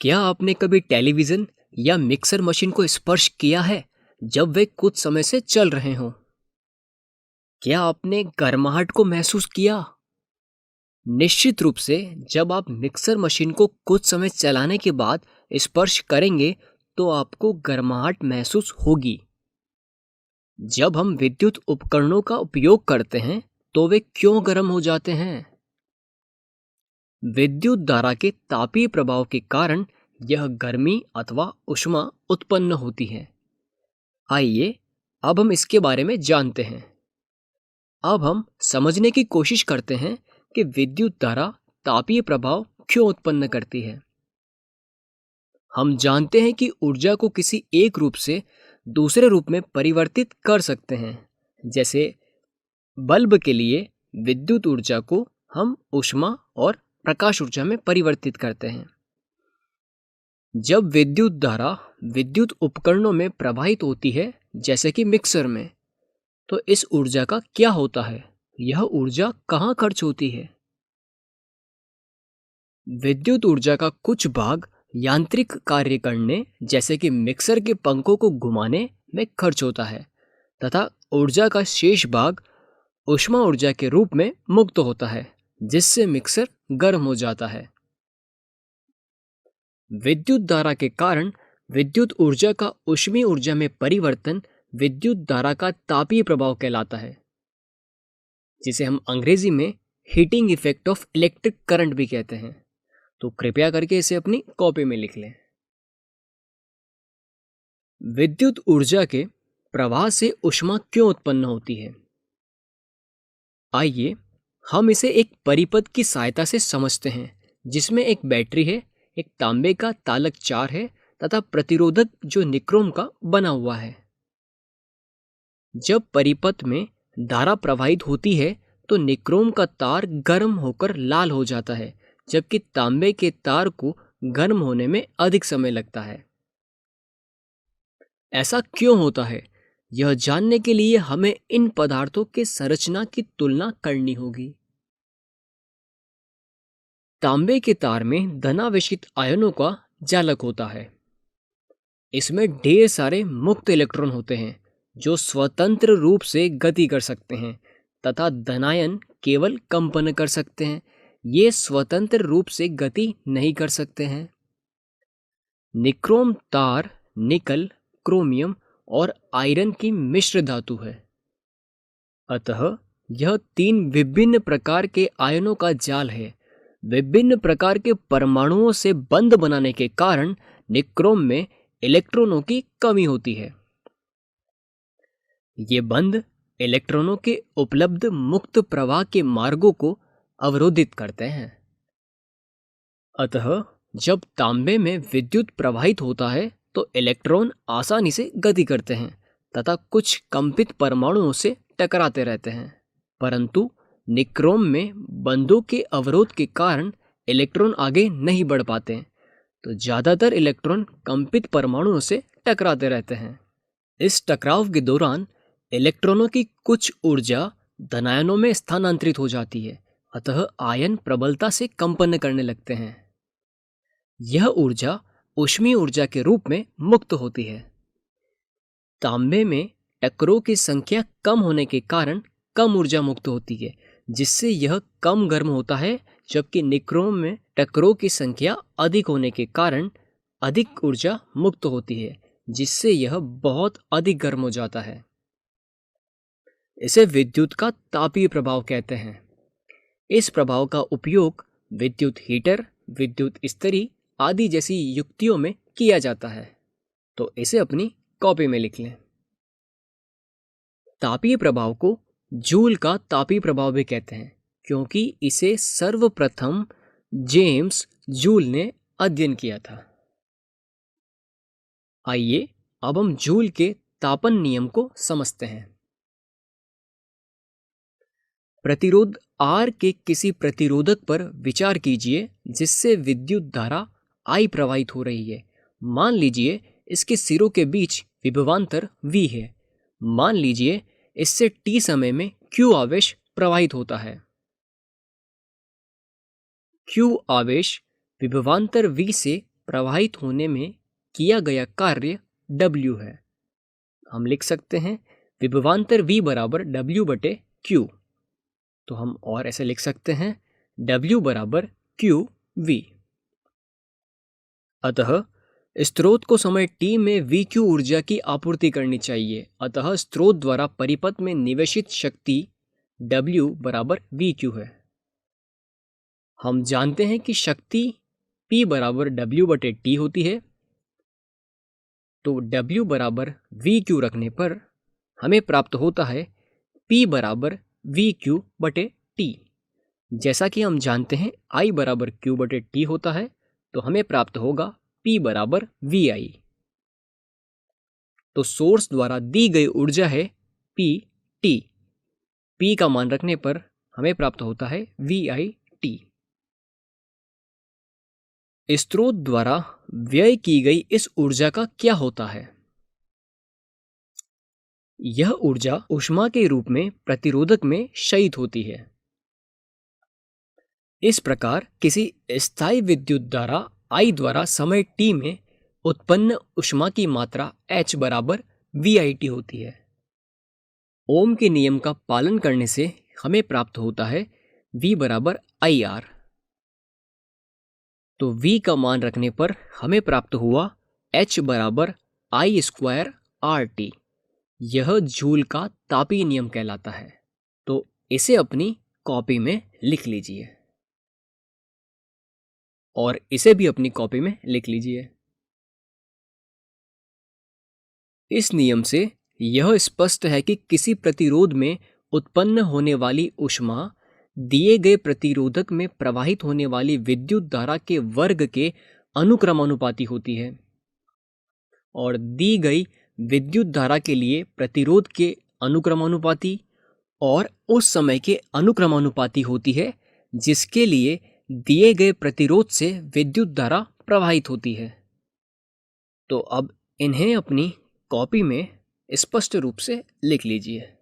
क्या आपने कभी टेलीविजन या मिक्सर मशीन को स्पर्श किया है जब वे कुछ समय से चल रहे हों? क्या आपने गर्माहट को महसूस किया? निश्चित रूप से जब आप मिक्सर मशीन को कुछ समय चलाने के बाद स्पर्श करेंगे तो आपको गर्माहट महसूस होगी। जब हम विद्युत उपकरणों का उपयोग करते हैं तो वे क्यों गर्म हो जाते हैं? विद्युत धारा के तापीय प्रभाव के कारण यह गर्मी अथवा ऊष्मा उत्पन्न होती है। आइए अब हम इसके बारे में जानते हैं। अब हम समझने की कोशिश करते हैं कि विद्युत धारा तापीय प्रभाव क्यों उत्पन्न करती है। हम जानते हैं कि ऊर्जा को किसी एक रूप से दूसरे रूप में परिवर्तित कर सकते हैं। जैसे बल्ब के लिए विद्युत ऊर्जा को हम ऊष्मा और प्रकाश ऊर्जा में परिवर्तित करते हैं। जब विद्युत धारा विद्युत उपकरणों में प्रवाहित होती है, जैसे कि मिक्सर में, तो इस ऊर्जा का क्या होता है? यह ऊर्जा कहाँ खर्च होती है? विद्युत ऊर्जा का कुछ भाग यांत्रिक कार्य करने, जैसे कि मिक्सर के पंखों को घुमाने में खर्च होता है तथा ऊर्जा का शेष भाग ऊष्मा ऊर्जा के रूप में मुक्त होता है, जिससे मिक्सर गर्म हो जाता है। विद्युत धारा के कारण विद्युत ऊर्जा का ऊष्मीय ऊर्जा में परिवर्तन विद्युत धारा का तापीय प्रभाव कहलाता है, जिसे हम अंग्रेजी में heating effect of electric current भी कहते हैं। तो कृपया करके इसे अपनी कॉपी में लिख लें। विद्युत ऊर्जा के प्रवाह से ऊष्मा क्यों उत्पन्न होती है? आइए हम इसे एक परिपथ की सहायता से समझते हैं, जिसमें एक बैटरी है, एक तांबे का तालक 4 है तथा प्रतिरोधक जो निक्रोम का बना हुआ है। जब परिपथ में धारा प्रवाहित होती है तो निक्रोम का तार गर्म होकर लाल हो जाता है, जबकि तांबे के तार को गर्म होने में अधिक समय लगता है। ऐसा क्यों होता है? यह जानने के लिए हमें इन पदार्थों के संरचना की तुलना करनी होगी। तांबे के तार में धनावेशित आयनों का जालक होता है। इसमें ढेर सारे मुक्त इलेक्ट्रॉन होते हैं जो स्वतंत्र रूप से गति कर सकते हैं तथा धनायन केवल कंपन कर सकते हैं। ये स्वतंत्र रूप से गति नहीं कर सकते हैं। निक्रोम तार निकल, क्रोमियम और आयरन की मिश्र धातु है। अतः यह 3 विभिन्न प्रकार के आयनों का जाल है। विभिन्न प्रकार के परमाणुओं से बंध बनाने के कारण निक्रोम में इलेक्ट्रॉनों की कमी होती है। ये बंध इलेक्ट्रॉनों के उपलब्ध मुक्त प्रवाह के मार्गों को अवरोधित करते हैं। अतः जब तांबे में विद्युत प्रवाहित होता है तो इलेक्ट्रॉन आसानी से गति करते हैं तथा कुछ कंपित परमाणुओं से टकराते रहते हैं, परंतु निक्रोम में बंधों के अवरोध के कारण इलेक्ट्रॉन आगे नहीं बढ़ पाते, तो ज़्यादातर इलेक्ट्रॉन कंपित परमाणुओं से टकराते रहते हैं। इस टकराव के दौरान इलेक्ट्रॉनों की कुछ ऊर्जा धनायनों में स्थानांतरित हो जाती है, अतः आयन प्रबलता से कंपन करने लगते हैं। यह ऊर्जा ऊष्मीय ऊर्जा के रूप में मुक्त होती है। तांबे में टक्करों की संख्या कम होने के कारण कम ऊर्जा मुक्त होती है, जिससे यह कम गर्म होता है, जबकि निक्रोम में टक्करों की संख्या अधिक होने के कारण अधिक ऊर्जा मुक्त होती है, जिससे यह बहुत अधिक गर्म हो जाता है। इसे विद्युत का तापीय प्रभाव कहते हैं। इस प्रभाव का उपयोग विद्युत हीटर, विद्युत इस्त्री आदि जैसी युक्तियों में किया जाता है। तो इसे अपनी कॉपी में लिख लें। तापीय प्रभाव को जूल का तापीय प्रभाव भी कहते हैं, क्योंकि इसे सर्वप्रथम जेम्स जूल ने अध्ययन किया था। आइए अब हम जूल के तापन नियम को समझते हैं। प्रतिरोध R के किसी प्रतिरोधक पर विचार कीजिए जिससे विद्युत धारा I प्रवाहित हो रही है। मान लीजिए इसके सिरों के बीच विभवांतर V है। मान लीजिए इससे t समय में Q आवेश प्रवाहित होता है। Q आवेश विभवांतर V से प्रवाहित होने में किया गया कार्य W है। हम लिख सकते हैं विभवांतर V बराबर W/Q। तो हम और ऐसे लिख सकते हैं W बराबर QV। अतः स्रोत को समय t में VQ ऊर्जा की आपूर्ति करनी चाहिए। अतः स्रोत द्वारा परिपथ में निवेशित शक्ति W बराबर VQ है। हम जानते हैं कि शक्ति P बराबर W/T होती है। तो W बराबर VQ रखने पर हमें प्राप्त होता है P बराबर VQ/T। जैसा कि हम जानते हैं I बराबर Q/T होता है, तो हमें प्राप्त होगा P बराबर VI। तो सोर्स द्वारा दी गई ऊर्जा है PT। P का मान रखने पर हमें प्राप्त होता है VIT। स्रोत द्वारा व्यय की गई इस ऊर्जा का क्या होता है? यह ऊर्जा ऊष्मा के रूप में प्रतिरोधक में क्षयित होती है। इस प्रकार किसी स्थायी विद्युत धारा I द्वारा समय t में उत्पन्न ऊष्मा की मात्रा H बराबर VIT होती है। ओम के नियम का पालन करने से हमें प्राप्त होता है V बराबर IR। तो V का मान रखने पर हमें प्राप्त हुआ H बराबर I² RT। यह जूल का तापीय नियम कहलाता है। तो इसे अपनी कॉपी में लिख लीजिए और इसे भी अपनी कॉपी में लिख लीजिए। इस नियम से यह स्पष्ट है कि किसी प्रतिरोध में उत्पन्न होने वाली ऊष्मा दिए गए प्रतिरोधक में प्रवाहित होने वाली विद्युत धारा के वर्ग के अनुक्रमानुपाती होती है और दी गई विद्युत धारा के लिए प्रतिरोध के अनुक्रमानुपाती और उस समय के अनुक्रमानुपाती होती है जिसके लिए दिए गए प्रतिरोध से विद्युत धारा प्रवाहित होती है। तो अब इन्हें अपनी कॉपी में स्पष्ट रूप से लिख लीजिए।